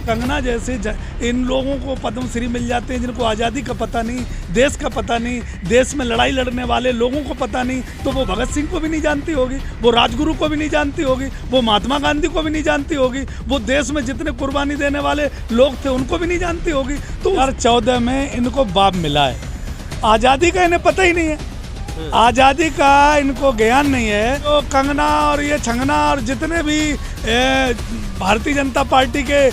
कंगना जैसे इन लोगों को पद्मश्री मिल जाते हैं जिनको आज़ादी का पता नहीं, देश का पता नहीं, देश में लड़ाई लड़ने वाले लोगों को पता नहीं, तो वो भगत सिंह को भी नहीं जानती होगी, वो राजगुरु को भी नहीं जानती होगी, वो महात्मा गांधी को भी नहीं जानती होगी, वो देश में जितने कुर्बानी देने वाले लोग थे उनको भी नहीं जानती होगी। तो 2014 में इनको बाप मिला है, आज़ादी का इन्हें पता ही नहीं है, आज़ादी का इनको ज्ञान नहीं है। तो कंगना और ये छंगना और जितने भी भारतीय जनता पार्टी के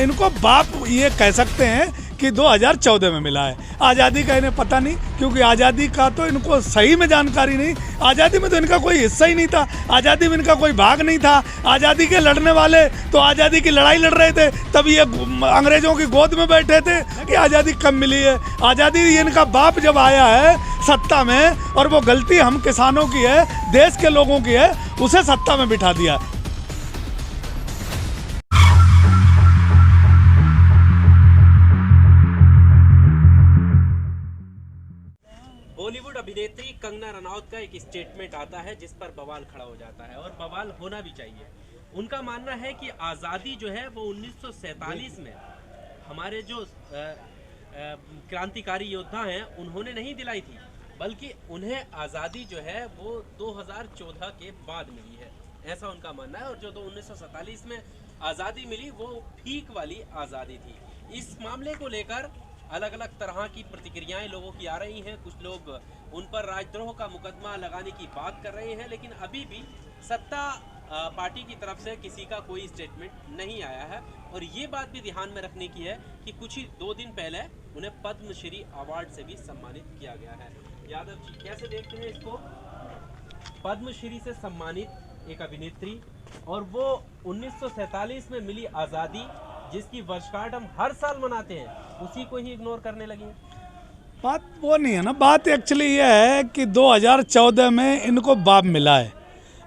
इनको बाप ये कह सकते हैं कि 2014 में मिला है, आज़ादी का इन्हें पता नहीं, क्योंकि आज़ादी का तो इनको सही में जानकारी नहीं। आज़ादी में तो इनका कोई हिस्सा ही नहीं था, आज़ादी में इनका कोई भाग नहीं था। आज़ादी के लड़ने वाले तो आज़ादी की लड़ाई लड़ रहे थे, तब ये अंग्रेजों की गोद में बैठे थे कि आज़ादी कब मिली है। आज़ादी इनका बाप जब आया है सत्ता में, और वो गलती हम किसानों की है, देश के लोगों की है, उसे सत्ता में बिठा दिया। बॉलीवुड अभिनेत्री कंगना रनौत का एक स्टेटमेंट आता है जिस पर बवाल खड़ा हो जाता है, और बवाल होना भी चाहिए। उनका मानना है कि आज़ादी जो है वो 1947 में हमारे जो क्रांतिकारी योद्धा हैं उन्होंने नहीं दिलाई थी, बल्कि उन्हें आज़ादी जो है वो 2014 के बाद मिली है, ऐसा उनका मानना है। और जो 1947 में आज़ादी मिली वो भीख वाली आज़ादी थी। इस मामले को लेकर अलग अलग तरह की प्रतिक्रियाएं लोगों की आ रही हैं। कुछ लोग उन पर राजद्रोह का मुकदमा लगाने की बात कर रहे हैं, लेकिन अभी भी सत्ता पार्टी की तरफ से किसी का कोई स्टेटमेंट नहीं आया है। और ये बात भी ध्यान में रखने की है कि कुछ ही 2 दिन पहले उन्हें पद्मश्री अवार्ड से भी सम्मानित किया गया है। यादव जी कैसे देखते हैं इसको? पद्मश्री से सम्मानित एक अभिनेत्री, और वो 1947 में मिली आज़ादी जिसकी वर्षगांठ हम हर साल मनाते हैं, उसी को ही इग्नोर करने लगे। बात वो नहीं है ना, बात एक्चुअली ये है कि 2014 में इनको बाप मिला है,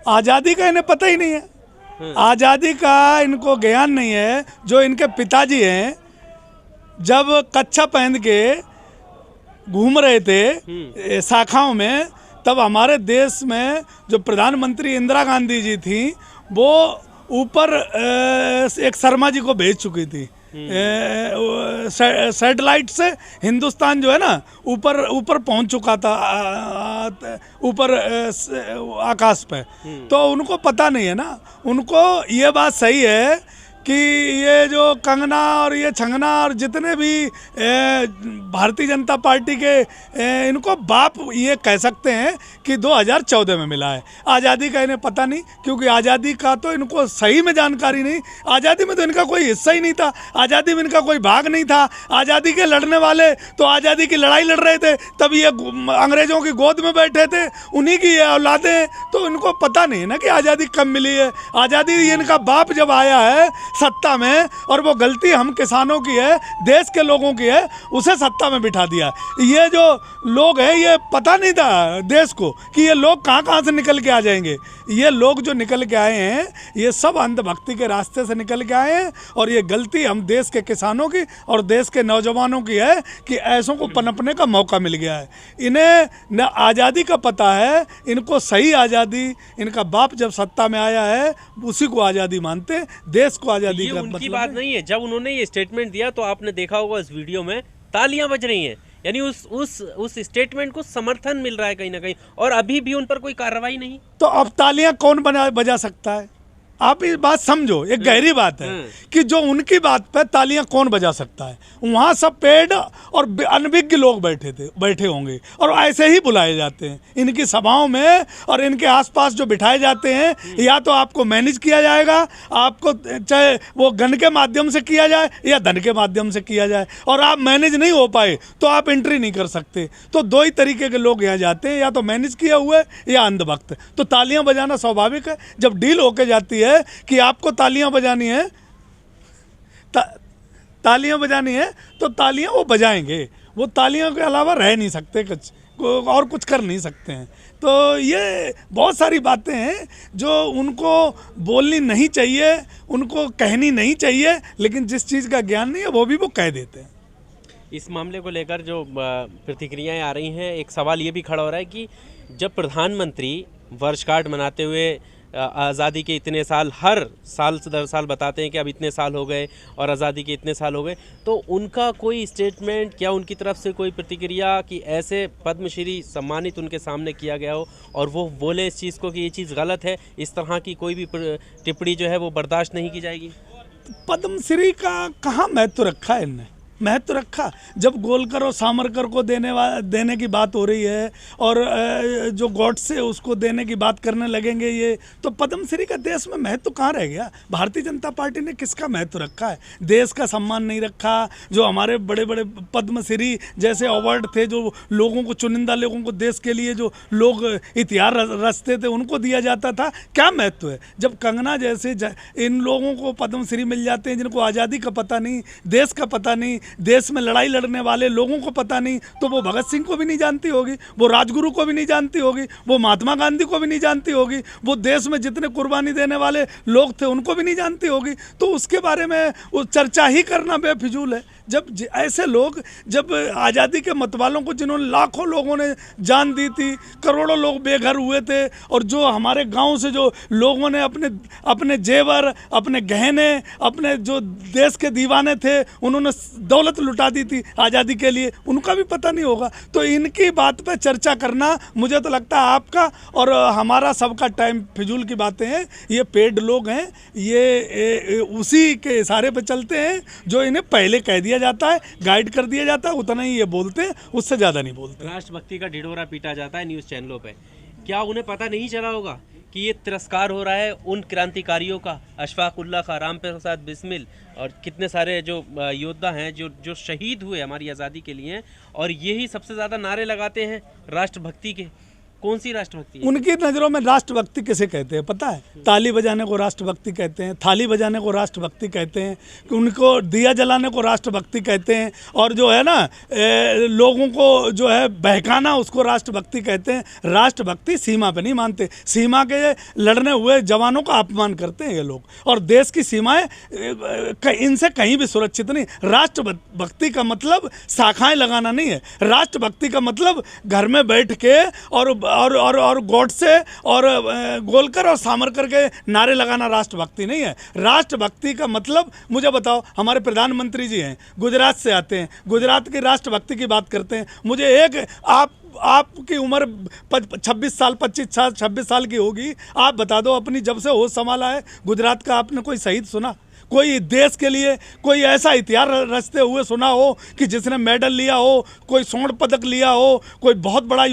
आज़ादी का इन्हें पता ही नहीं है, आज़ादी का इनको ज्ञान नहीं है। जो इनके पिताजी हैं जब कच्छा पहन के घूम रहे थे शाखाओं में, तब हमारे देश में जो प्रधानमंत्री इंदिरा गांधी जी थी वो ऊपर एक शर्मा जी को भेज चुकी थी सैटेलाइट से। हिंदुस्तान जो है ना ऊपर ऊपर पहुंच चुका था, ऊपर आकाश पे। तो उनको पता नहीं है ना, उनको ये बात सही है कि ये जो कंगना और ये छंगना और जितने भी भारतीय जनता पार्टी के इनको बाप ये कह सकते हैं कि 2014 में मिला है, आज़ादी का इन्हें पता नहीं, क्योंकि आज़ादी का तो इनको सही में जानकारी नहीं। आज़ादी में तो इनका कोई हिस्सा ही नहीं था, आज़ादी में इनका कोई भाग नहीं था। आज़ादी के लड़ने वाले तो आज़ादी की लड़ाई लड़ रहे थे, तब ये अंग्रेजों की गोद में बैठे थे, उन्हीं की ये औलादें हैं, तो इनको पता नहीं ना कि आज़ादी कब मिली है। आज़ादी इनका बाप जब आया है सत्ता में, और वो गलती हम किसानों की है, देश के लोगों की है, उसे सत्ता में बिठा दिया। ये जो लोग हैं ये पता नहीं था देश को कि ये लोग कहाँ से निकल के आ जाएंगे। ये लोग जो निकल के आए हैं ये सब अंधभक्ति के रास्ते से निकल के आए हैं, और ये गलती हम देश के किसानों की और देश के नौजवानों की है कि ऐसों को पनपने का मौका मिल गया है। इन्हें न आज़ादी का पता है, इनको सही आज़ादी, इनका बाप जब सत्ता में आया है उसी को आज़ादी मानते, देश को आज़ादी का उनकी मतलब बात नहीं है। जब उन्होंने ये स्टेटमेंट दिया तो आपने देखा होगा इस वीडियो में तालियां बज रही हैं, यानी उस स्टेटमेंट को समर्थन मिल रहा है कहीं ना कहीं, और अभी भी उन पर कोई कार्रवाई नहीं। तो अब तालियां कौन बजा सकता है? आप इस बात समझो, एक गहरी बात है कि जो उनकी बात पे तालियां कौन बजा सकता है। वहाँ सब पेड़ और अनभिज्ञ लोग बैठे होंगे, और ऐसे ही बुलाए जाते हैं इनकी सभाओं में, और इनके आसपास जो बिठाए जाते हैं, या तो आपको मैनेज किया जाएगा, आपको चाहे वो गन के माध्यम से किया जाए या धन के माध्यम से किया जाए, और आप मैनेज नहीं हो पाए तो आप एंट्री नहीं कर सकते। तो 2 ही तरीके के लोग यहाँ जाते हैं, या तो मैनेज किए हुए या अंधभक्त। तो तालियां बजाना स्वाभाविक है। जब डील होके जाती है कि आपको तालियां बजानी है, तालियां बजानी है, तो तालियां वो बजाएंगे, वो तालियों के अलावा रह नहीं सकते, कुछ और कुछ कर नहीं सकते हैं। तो ये बहुत सारी बातें हैं जो उनको बोलनी नहीं चाहिए, उनको कहनी नहीं चाहिए, लेकिन जिस चीज़ का ज्ञान नहीं है वो भी वो कह देते हैं। इस मामले को लेकर जो प्रतिक्रियाएं आ रही हैं, एक सवाल ये भी खड़ा हो रहा है कि जब प्रधानमंत्री वर्षगांठ मनाते हुए आज़ादी के इतने साल, हर साल दर साल बताते हैं कि अब इतने साल हो गए और आज़ादी के इतने साल हो गए, तो उनका कोई स्टेटमेंट या उनकी तरफ से कोई प्रतिक्रिया कि ऐसे पद्मश्री सम्मानित उनके सामने किया गया हो और वो बोले इस चीज़ को कि ये चीज़ गलत है, इस तरह की कोई भी टिप्पणी जो है वो बर्दाश्त नहीं की जाएगी? पद्मश्री का कहाँ महत्व रखा है इनने? महत्व रखा जब गोलकर और सावरकर को देने की बात हो रही है और जो गॉडसे उसको देने की बात करने लगेंगे ये, तो पद्मश्री का देश में महत्व कहाँ रह गया? भारतीय जनता पार्टी ने किसका महत्व रखा है? देश का सम्मान नहीं रखा। जो हमारे बड़े बड़े पद्मश्री जैसे अवार्ड थे, जो लोगों को, चुनिंदा लोगों को, देश के लिए जो लोग इतिहास रचते थे उनको दिया जाता था, क्या महत्व है? जब कंगना जैसे इन लोगों को पद्मश्री मिल जाते हैं जिनको आज़ादी का पता नहीं, देश का पता नहीं, देश में लड़ाई लड़ने वाले लोगों को पता नहीं, तो वो भगत सिंह को भी नहीं जानती होगी, वो राजगुरु को भी नहीं जानती होगी, वो महात्मा गांधी को भी नहीं जानती होगी, वो देश में जितने कुर्बानी देने वाले लोग थे उनको भी नहीं जानती होगी। तो उसके बारे में वो चर्चा ही करना बेफिजूल है। जब ऐसे लोग, जब आज़ादी के मतवालों को, जिन्होंने लाखों लोगों ने जान दी थी, करोड़ों लोग बेघर हुए थे, और जो हमारे गांव से जो लोगों ने अपने जेवर, अपने गहने, अपने जो देश के दीवाने थे, उन्होंने दौलत लुटा दी थी आज़ादी के लिए, उनका भी पता नहीं होगा। तो इनकी बात पे चर्चा करना, मुझे तो लगता है आपका और हमारा सबका टाइम फिजूल की बातें हैं। ये पेड लोग हैं, ये उसी के इशारे पे चलते हैं जो इन्हें पहले कह दिया जाता है, गाइड कर दिया जाता है, उतना ही ये बोलते हैं, उससे ज़्यादा नहीं बोलते। राष्ट्रभक्ति का ढिढोरा पीटा जाता है न्यूज़ चैनलों पे, क्या उन्हें पता नहीं चला होगा कि ये तिरस्कार हो रहा है उन क्रांतिकारियों का, अशफाक उल्लाह का, राम प्रसाद बिस्मिल और कितने सारे जो योद्धा हैं जो शहीद हुए हमारी आज़ादी के लिए, और यही सबसे ज़्यादा नारे लगाते हैं राष्ट्रभक्ति के। कौन सी राष्ट्रभक्ति है? उनकी नज़रों में राष्ट्रभक्ति किसे कहते हैं पता है? ताली बजाने को राष्ट्रभक्ति कहते हैं, थाली बजाने को राष्ट्रभक्ति कहते हैं, उनको दिया जलाने को राष्ट्रभक्ति कहते हैं, और जो है ना लोगों को जो है बहकाना, उसको राष्ट्रभक्ति कहते हैं। राष्ट्रभक्ति सीमा पे नहीं मानते, सीमा के लड़ने हुए जवानों का अपमान करते हैं ये लोग, और देश की सीमाएं इनसे कहीं भी सुरक्षित नहीं। राष्ट्रभक्ति का मतलब शाखाएं लगाना नहीं है। राष्ट्रभक्ति का मतलब घर में बैठ के और गॉडसे और गोलकर और सावरकर के नारे लगाना राष्ट्रभक्ति नहीं है। राष्ट्रभक्ति का मतलब, मुझे बताओ, हमारे प्रधानमंत्री जी हैं, गुजरात से आते हैं, गुजरात की राष्ट्रभक्ति की बात करते हैं। मुझे एक, आपकी उम्र 26 साल 26 साल की होगी, आप बता दो अपनी जब से होश संभाला है गुजरात का आपने कोई शहीद सुना? कोई देश के लिए कोई ऐसा इतिहास रचते हुए सुना हो कि जिसने मेडल लिया हो, कोई स्वर्ण पदक लिया हो, कोई बहुत बड़ा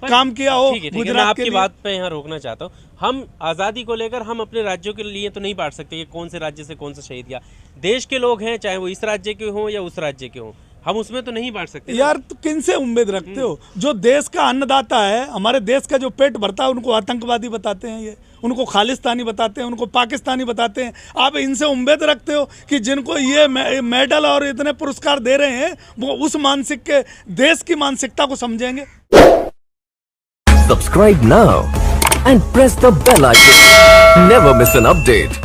काम किया हो? गुजरात मैं आपकी बात पे यहाँ रोकना चाहता हूँ। हम आज़ादी को लेकर हम अपने राज्यों के लिए तो नहीं बांट सकते कि कौन से राज्य से कौन सा शहीद किया। देश के लोग हैं, चाहे वो इस राज्य के हों या उस राज्य के हों, हम उसमें तो नहीं बांट सकते यार। तो किन से उम्मीद रखते हो? जो देश का अन्नदाता है, हमारे देश का जो पेट भरता है, उनको आतंकवादी बताते हैं, ये उनको खालिस्तानी बताते हैं, उनको पाकिस्तानी बताते हैं। आप इनसे उम्मीद रखते हो कि जिनको ये मेडल और इतने पुरस्कार दे रहे हैं वो उस मानसिक के देश की मानसिकता को समझेंगे? Subscribe now and press the bell icon. Never miss an update.